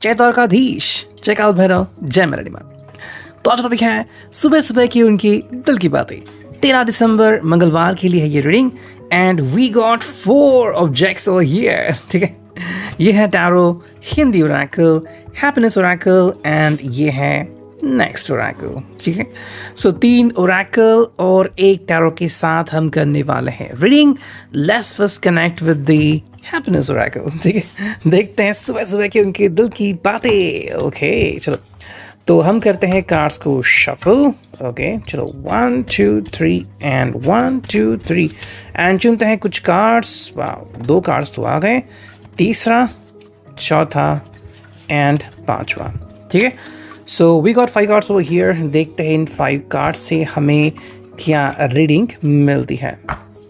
जय द्वारकाधीश, जय काल भैरव, जय मेलडी माँ। तो आज टॉपिक है सुबह सुबह की उनकी दिल की बातें। 13 दिसंबर मंगलवार के लिए है ये reading and we got 4 objects over here. ठीक है, ये है tarot, Hindi oracle, happiness oracle and ये है नेक्स्ट ओरेकल। ठीक है, सो 3 ओरेकल और एक टैरो के साथ हम करने वाले हैं reading. Let's first connect with the happiness Oracle. ठीक है, देखते हैं सुबह सुबह की उनके दिल की बातें। ओके चलो, तो हम करते हैं कार्ड्स को शफल। ओके चलो, 1 2 3 एंड 1 2 3 एंड चुनते हैं कुछ कार्ड्स। वाह, 2 कार्ड्स तो आ गए, तीसरा, चौथा एंड 5वां। ठीक है, so we got 5 cards over here. देखते हैं इन 5 कार्ड्स से हमें क्या रीडिंग मिलती है।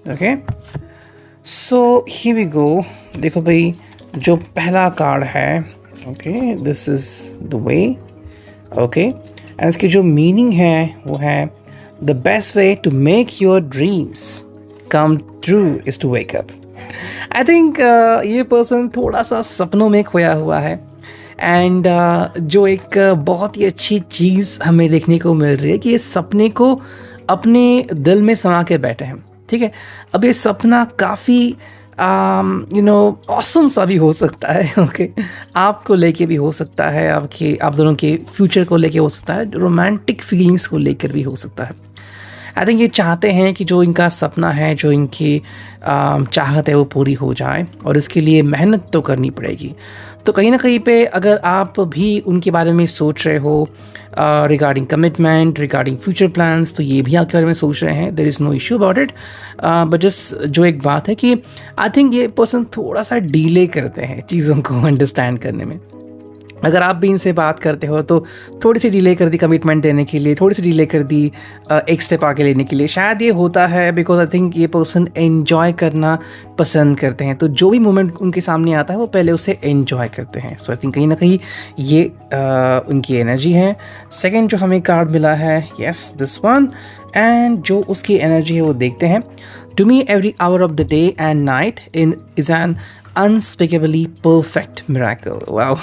Okay so here we go. देखो भाई, जो पहला कार्ड है, okay this is the way. Okay and इसकी जो मीनिंग है वो है the best way to make your dreams come true is to wake up. I think ये पर्सन थोड़ा सा सपनों में खोया हुआ है एंड जो एक बहुत ही अच्छी चीज़ हमें देखने को मिल रही है कि ये सपने को अपने दिल में समा के बैठे हैं। ठीक है, अब ये सपना काफ़ी ऑसम सा भी हो सकता है। ओके आपको लेके भी हो सकता है, आप दोनों के फ्यूचर को लेके हो सकता है, रोमांटिक फीलिंग्स को लेकर भी हो सकता है। आई थिंक ये चाहते हैं कि जो इनका सपना है, जो इनकी चाहत है वो पूरी हो जाए और इसके लिए मेहनत तो करनी पड़ेगी। तो कहीं ना कहीं पे अगर आप भी उनके बारे में सोच रहे हो regarding commitment, regarding future plans, तो ये भी आपके बारे में सोच रहे हैं, there is no issue about it. But just जो एक बात है कि आई थिंक ये पर्सन थोड़ा सा डिले करते हैं चीज़ों को अंडरस्टैंड करने में। अगर आप भी इनसे बात करते हो तो थोड़ी सी डिले कर दी कमिटमेंट देने के लिए, थोड़ी सी डिले कर दी एक स्टेप आगे लेने के लिए। शायद ये होता है बिकॉज आई थिंक ये पर्सन एन्जॉय करना पसंद करते हैं, तो जो भी मोमेंट उनके सामने आता है वो पहले उसे एन्जॉय करते हैं। सो आई थिंक कहीं ना कहीं ये उनकी एनर्जी है। सेकेंड जो हमें कार्ड मिला है, यस दिस वन, एंड जो उसकी एनर्जी है वो देखते हैं। To me every hour of the day and night is an unspeakably perfect miracle. Wow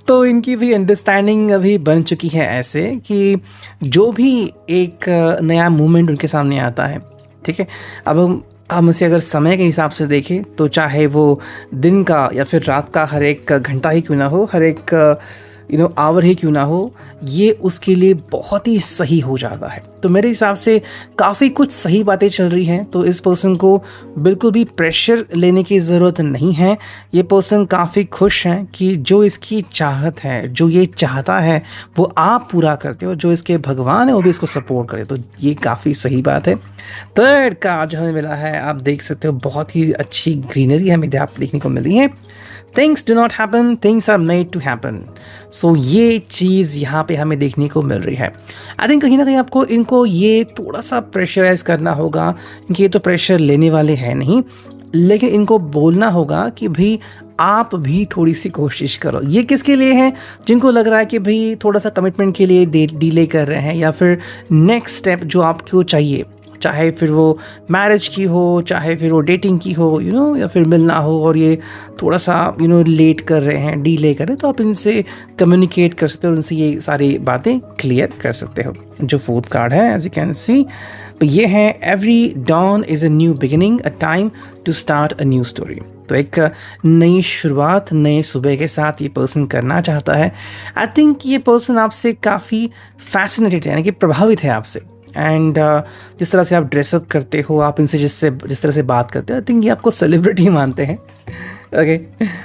तो इनकी भी अंडरस्टैंडिंग अभी बन चुकी है ऐसे कि जो भी एक नया मूवमेंट उनके सामने आता है, ठीक है, अब हम इसे अगर समय के हिसाब से देखें तो चाहे वो दिन का या फिर रात का हर एक घंटा ही क्यों ना हो, हर एक आवर ही क्यों ना हो, ये उसके लिए बहुत ही सही हो जाता है। तो मेरे हिसाब से काफ़ी कुछ सही बातें चल रही हैं, तो इस पर्सन को बिल्कुल भी प्रेशर लेने की ज़रूरत नहीं है। ये पर्सन काफ़ी खुश हैं कि जो इसकी चाहत है, जो ये चाहता है वो आप पूरा करते हो, जो इसके भगवान है वो भी इसको सपोर्ट करे, तो ये काफ़ी सही बात है। थर्ड कार्ड जो हमें मिला है, आप देख सकते हो बहुत ही अच्छी ग्रीनरी हमें यहाँ देखने को मिली है। Things do not happen, things are made to happen. So ये चीज़ यहाँ पे हमें देखने को मिल रही है। आई थिंक कहीं ना कहीं आपको इनको ये थोड़ा सा प्रेशराइज करना होगा, क्योंकि ये तो प्रेशर लेने वाले हैं नहीं, लेकिन इनको बोलना होगा कि भाई आप भी थोड़ी सी कोशिश करो। ये किसके लिए है? जिनको लग रहा है कि भाई थोड़ा सा कमिटमेंट के लिए डिले कर रहे हैं, या फिर नेक्स्ट स्टेप जो आपको चाहिए, चाहे फिर वो मैरिज की हो, चाहे फिर वो डेटिंग की हो, या फिर मिलना हो, और ये थोड़ा सा लेट कर रहे हैं, डीले कर रहे हैं, तो आप इनसे कम्युनिकेट कर सकते हो, उनसे ये सारी बातें क्लियर कर सकते हो। जो 4th कार्ड है, एज यू कैन सी, ये है every dawn is a new beginning, a time to start a new story. तो एक नई शुरुआत नए सुबह के साथ ये पर्सन करना चाहता है। आई थिंक ये पर्सन आपसे काफ़ी फैसिनेटेड है, यानी कि प्रभावित है आपसे, एंड जिस तरह से आप ड्रेसअप करते हो, आप इनसे जिस तरह से बात करते हो, आई थिंक ये आपको सेलिब्रिटी मानते हैं। ओके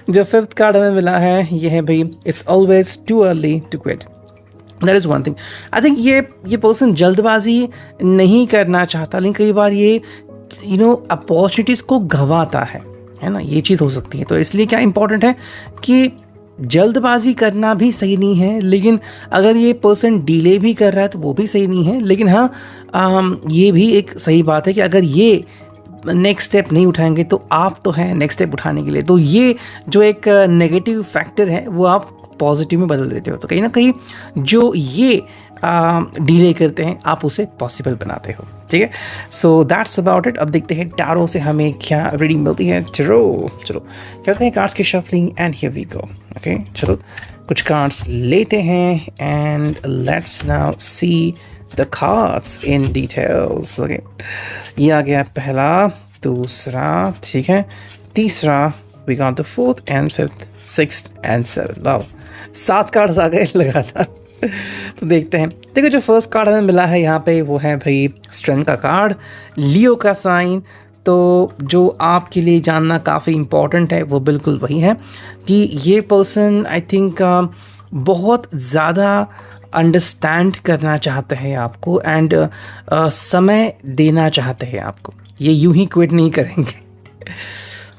जो 5th कार्ड हमें मिला है, ये है भाई it's always too early to quit. That is one thing. I think ये पर्सन जल्दबाजी नहीं करना चाहता, लेकिन कई बार ये अपॉर्चुनिटीज़ को गंवाता है ना, ये चीज़ हो सकती है। तो इसलिए क्या इंपॉर्टेंट है कि जल्दबाजी करना भी सही नहीं है, लेकिन अगर ये पर्सन डिले भी कर रहा है तो वो भी सही नहीं है। लेकिन हाँ, ये भी एक सही बात है कि अगर ये नेक्स्ट स्टेप नहीं उठाएंगे तो आप तो हैं नेक्स्ट स्टेप उठाने के लिए। तो ये जो एक नेगेटिव फैक्टर है वो आप पॉजिटिव में बदल देते हो। तो कहीं ना कहीं जो ये डिले करते हैं, आप उसे पॉसिबल बनाते हो। ठीक है, सो दैट्स अबाउट इट। अब देखते हैं टैरो से हमें क्या रीडिंग मिलती है। चलो करते हैं कार्ड्स की shuffling and here we go. Okay, चलो कुछ कार्ड्स लेते हैं and let's now see the cards in details. Okay, ये आ गया पहला, दूसरा, ठीक है, तीसरा, we got the fourth and fifth, sixth and seven. Wow, 7 cards आ गए लगातार। तो देखते हैं। देखो, जो फर्स्ट कार्ड हमें मिला है यहाँ पे वो है भाई स्ट्रेंथ का कार्ड, लियो का साइन। तो जो आपके लिए जानना काफ़ी इम्पॉर्टेंट है वो बिल्कुल वही है कि ये पर्सन आई थिंक बहुत ज़्यादा अंडरस्टैंड करना चाहते हैं आपको एंड समय देना चाहते हैं आपको। ये यूं ही क्विट नहीं करेंगे।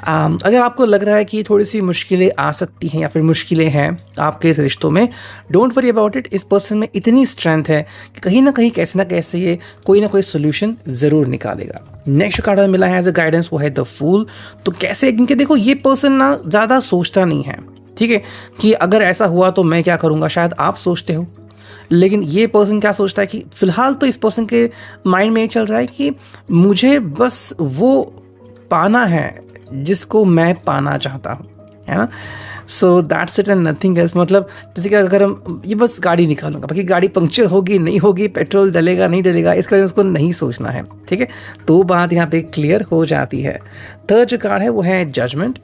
अगर आपको लग रहा है कि थोड़ी सी मुश्किलें आ सकती हैं या फिर मुश्किलें हैं आपके इस रिश्तों में, डोंट वरी अबाउट इट। इस पर्सन में इतनी स्ट्रेंथ है कि कहीं ना कहीं कैसे ना कैसे ये कोई ना कोई सोल्यूशन ज़रूर निकालेगा। नेक्स्ट कार्ड मिला है एज अ गाइडेंस, वो है द फूल। तो कैसे, क्योंकि देखो ये पर्सन ना ज़्यादा सोचता नहीं है, ठीक है, कि अगर ऐसा हुआ तो मैं क्या करूँगा, शायद आप सोचते हो। लेकिन ये पर्सन क्या सोचता है कि फ़िलहाल तो इस पर्सन के माइंड में ये चल रहा है कि मुझे बस वो पाना है जिसको मैं पाना चाहता हूँ, है ना। So that's it and nothing else. मतलब जैसे कि अगर हम ये बस गाड़ी निकालूंगा, बाकी गाड़ी पंक्चर होगी नहीं होगी, पेट्रोल डलेगा नहीं डलेगा, इसके बारे में उसको नहीं सोचना है, ठीक है। तो बात यहाँ पे क्लियर हो जाती है। थर्ड जो कार्ड है वो है जजमेंट।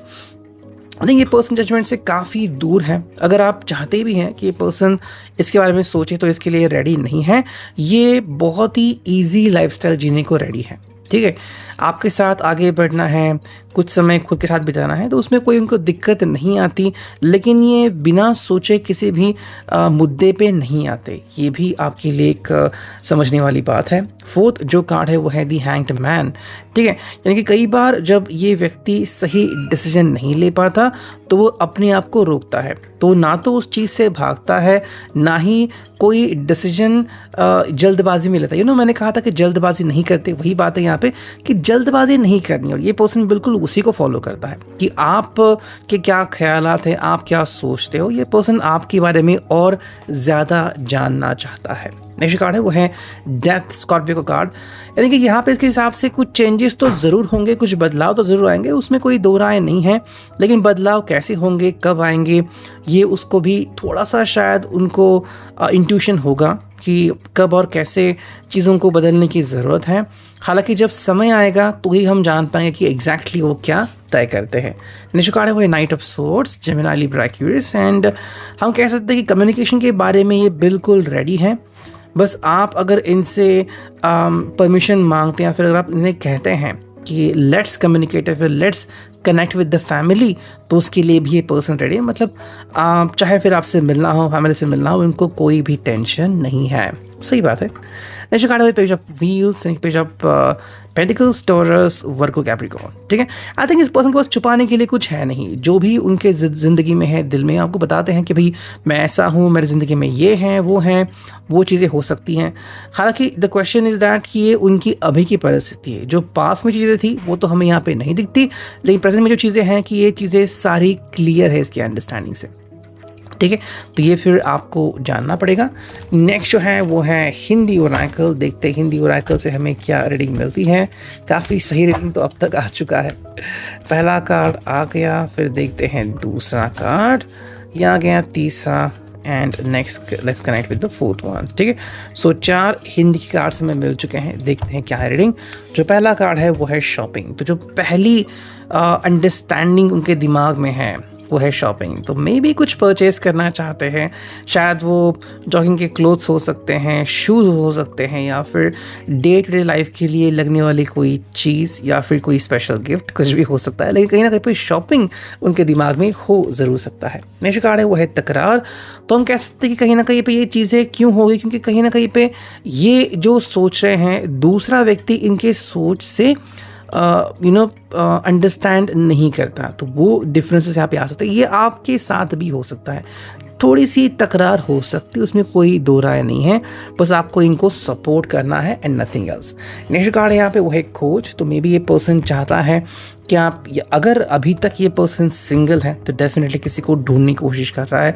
आई थिंक ये पर्सन जजमेंट से काफ़ी दूर है। अगर आप चाहते भी हैं कि ये पर्सन इसके बारे में सोचे तो इसके लिए रेडी नहीं है। ये बहुत ही ईजी लाइफस्टाइल जीने को रेडी है, ठीक है। आपके साथ आगे बढ़ना है, कुछ समय खुद के साथ बिताना है, तो उसमें कोई उनको दिक्कत नहीं आती। लेकिन ये बिना सोचे किसी भी मुद्दे पे नहीं आते, ये भी आपके लिए एक समझने वाली बात है। फोर्थ जो कार्ड है वो है दी हैंग्ड मैन, ठीक है। यानी कि कई बार जब ये व्यक्ति सही डिसीजन नहीं ले पाता तो वो अपने आप को रोकता है। तो ना तो उस चीज़ से भागता है, ना ही कोई डिसीजन जल्दबाजी में लेता है। मैंने कहा था कि जल्दबाजी नहीं करते, वही बात है यहाँ पे कि जल्दबाजी नहीं करनी। और ये पर्सन बिल्कुल उसी को फॉलो करता है कि आप के क्या ख्यालात हैं, आप क्या सोचते हो। ये पर्सन आपके बारे में और ज़्यादा जानना चाहता है। नेक्स्ट कार्ड है वो है डेथ, स्कॉर्पियो का कार्ड। यानी कि यहाँ पे इसके हिसाब से कुछ चेंजेस तो ज़रूर होंगे, कुछ बदलाव तो ज़रूर आएंगे, उसमें कोई दो राय नहीं है। लेकिन बदलाव कैसे होंगे, कब आएंगे, ये उसको भी थोड़ा सा शायद उनको इंट्यूशन होगा कि कब और कैसे चीज़ों को बदलने की ज़रूरत है। हालांकि जब समय आएगा तो ही हम जान पाएंगे कि एग्जैक्टली वो क्या तय करते हैं। नेक्स्ट कार्ड है वो है night of swords, Gemini, Libra, Aquarius. And हम कह सकते हैं कि कम्युनिकेशन के बारे में ये बिल्कुल रेडी है। बस आप अगर इनसे परमिशन मांगते हैं, फिर अगर आप इन्हें कहते हैं कि लेट्स कम्युनिकेट, फिर let's connect with the family, तो उसके लिए भी ये पर्सन रेडी है। मतलब चाहे फिर आपसे मिलना हो, फैमिली से मिलना हो, इनको कोई भी टेंशन नहीं है। सही बात है। नेक्स्ट कार्ड है page of wheels, page of pentacles, taurus, Virgo, Capricorn, ठीक है। आई थिंक इस पर्सन के पास छुपाने के लिए कुछ है नहीं। जो भी उनके ज़िंदगी में है, दिल में, आपको बताते हैं कि भाई मैं ऐसा हूँ, मेरी ज़िंदगी में ये हैं, वो चीज़ें हो सकती हैं। हालांकि द क्वेश्चन इज़ दैट कि ये उनकी अभी की परिस्थिति है। जो पास में चीज़ें थी वो तो हमें यहाँ पे नहीं दिखती, लेकिन प्रेजेंट में जो चीज़ें हैं कि ये चीज़ें सारी क्लियर है इसकी अंडरस्टैंडिंग से, ठीक है। तो ये फिर आपको जानना पड़ेगा। नेक्स्ट जो है वो है हिंदी ओरेकल। देखते हैं हिंदी ओरेकल से हमें क्या रीडिंग मिलती है। काफ़ी सही रीडिंग तो अब तक आ चुका है। पहला कार्ड आ गया, फिर देखते हैं दूसरा कार्ड, ये आ गया तीसरा, and next let's connect with the fourth one, ठीक है। सो 4 हिंदी के कार्ड्स हमें मिल चुके हैं। देखते हैं क्या है रीडिंग। जो पहला कार्ड है वो है शॉपिंग। तो जो पहली अंडरस्टैंडिंग उनके दिमाग में है वो है शॉपिंग। तो मे बी कुछ परचेज करना चाहते हैं, शायद वो जॉगिंग के क्लोथ्स हो सकते हैं, शूज़ हो सकते हैं, या फिर डे टू डे लाइफ के लिए लगने वाली कोई चीज़, या फिर कोई स्पेशल गिफ्ट, कुछ भी हो सकता है। लेकिन कहीं ना कहीं पे शॉपिंग उनके दिमाग में हो ज़रूर सकता है। नेक्स्ट कार्ड है वो है तकरार। तो हम कह सकते हैं कि कहीं ना कहीं पे ये चीज़ें क्यों होगी, क्योंकि कहीं ना कहीं पे ये जो सोच रहे हैं दूसरा व्यक्ति इनके सोच से अंडरस्टैंड नहीं करता। तो वो डिफरेंसेस यहाँ पे आ सकते हैं। ये आपके साथ भी हो सकता है, थोड़ी सी तकरार हो सकती है, उसमें कोई दो राय नहीं है। बस आपको इनको सपोर्ट करना है and nothing else. Next card है यहाँ पे वो है खोज। तो मे बी ये पर्सन चाहता है क्या आप अगर अभी तक ये पर्सन सिंगल है तो डेफिनेटली किसी को ढूंढने की कोशिश कर रहा है।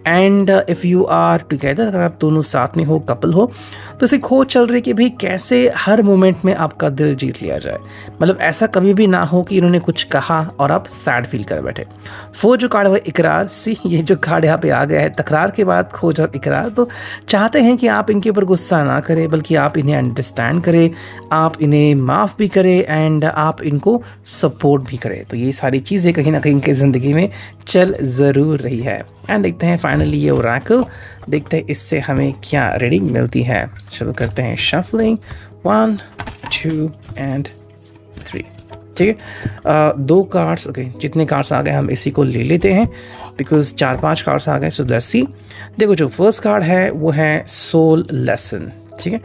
And if you are together, अगर आप दोनों साथ में हो, कपल हो, तो इसे खोज चल रही है कि भाई कैसे हर मोमेंट में आपका दिल जीत लिया जाए। मतलब ऐसा कभी भी ना हो कि इन्होंने कुछ कहा और आप सैड फील कर बैठे। 4 जो कार्ड हुआ इकरार, सी ये जो कार्ड यहाँ पे आ गया है, तकरार के बाद खोज और इकरार। तो चाहते हैं कि आप इनके ऊपर गुस्सा ना करें, बल्कि आप इन्हें अंडरस्टैंड करें, आप इन्हें माफ़ भी करें एंड आप इनको सपोर्ट भी करें। तो ये सारी चीज़ें कहीं ना कहीं इनकी ज़िंदगी में चल ज़रूर रही है। एंड देखते हैं फाइनली ये ओरेकल, देखते हैं इससे हमें क्या रीडिंग मिलती है। शुरू करते हैं शफलिंग, 1 2 एंड 3। ठीक है, 2 कार्ड्स, ओके, जितने कार्ड्स आ गए हम इसी को ले लेते हैं बिकॉज 4-5 कार्ड्स आ गए। So let's see. देखो जो फर्स्ट कार्ड है वो है सोल लेसन। ठीक है,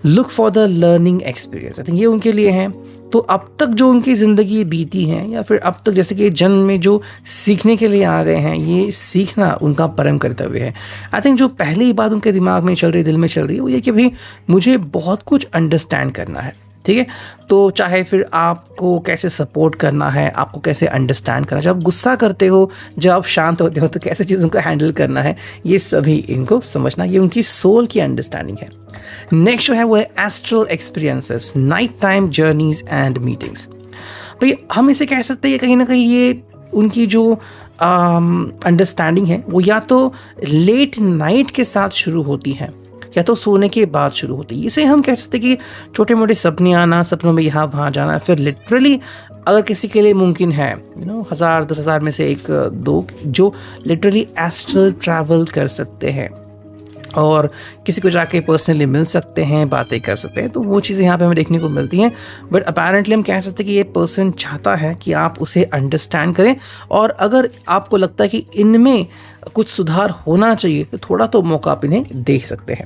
look for the learning experience. I think ये उनके लिए हैं। तो अब तक जो उनकी ज़िंदगी बीती है, या फिर अब तक जैसे कि जन्म में जो सीखने के लिए आ गए हैं, ये सीखना उनका परम कर्तव्य है। आई थिंक जो पहली बात उनके दिमाग में चल रही, दिल में चल रही है, वो ये कि भाई मुझे बहुत कुछ अंडरस्टैंड करना है। ठीक है, तो चाहे फिर आपको कैसे सपोर्ट करना है, आपको कैसे अंडरस्टैंड करना है, जब आप गुस्सा करते हो, जब आप शांत होते हो, तो कैसे चीज़ों को हैंडल करना है, ये सभी इनको समझना, ये उनकी सोल की अंडरस्टैंडिंग है। नेक्स्ट जो है वो है astral experiences, night time journeys and meetings. भाई हम इसे कह सकते हैं कहीं ना कहीं ये उनकी जो अंडरस्टैंडिंग है वो या तो लेट नाइट के साथ शुरू होती है या तो सोने के बाद शुरू होती है। इसे हम कह सकते हैं कि छोटे मोटे सपने आना, सपनों में यहाँ वहाँ जाना, फिर लिटरली अगर किसी के लिए मुमकिन है 1000-10,000 में से 1-2 जो लिटरली एस्ट्रल ट्रैवल कर सकते हैं और किसी को जाके पर्सनली मिल सकते हैं, बातें कर सकते हैं, तो वो चीज़ें यहाँ पे हमें देखने को मिलती हैं। बट अपेरेंटली हम कह सकते हैं कि ये पर्सन चाहता है कि आप उसे अंडरस्टैंड करें, और अगर आपको लगता है कि इनमें कुछ सुधार होना चाहिए तो थोड़ा तो मौका आप इन्हें दे सकते हैं।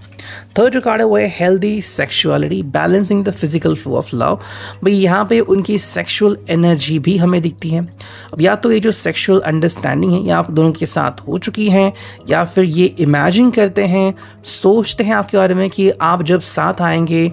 थर्ड जो कार्ड है वो है healthy sexuality, balancing the physical flow of love. भाई यहाँ पे उनकी सेक्सुअल एनर्जी भी हमें दिखती है। अब या तो ये जो सेक्सुअल अंडरस्टैंडिंग है या आप दोनों के साथ हो चुकी हैं, या फिर ये इमेजिन करते हैं, सोचते हैं आपके बारे में कि आप जब साथ आएंगे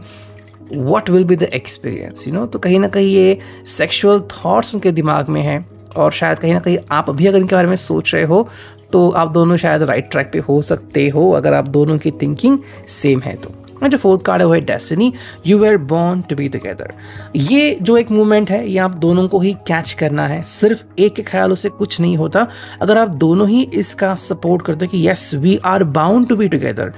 what will be the experience, तो कहीं ना कहीं ये सेक्सुअल थॉट्स उनके दिमाग में है, और शायद कहीं ना कहीं आप अभी अगर इनके बारे में सोच रहे हो तो आप दोनों शायद राइट ट्रैक पे हो सकते हो, अगर आप दोनों की थिंकिंग सेम है तो। और जो फोर्थ कार्ड है वो है destiny, you were born to be together. ये जो एक मूवमेंट है ये आप दोनों को ही कैच करना है, सिर्फ एक के ख्यालों से कुछ नहीं होता। अगर आप दोनों ही इसका सपोर्ट करते हो कि yes we are bound to be together,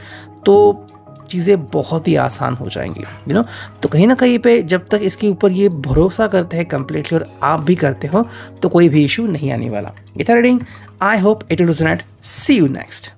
तो चीज़ें बहुत ही आसान हो जाएंगी तो कहीं ना कहीं पे जब तक इसके ऊपर ये भरोसा करते हैं कंप्लीटली और आप भी करते हो तो कोई भी इशू नहीं आने वाला। ये था reading, I hope it will resonate. See you next.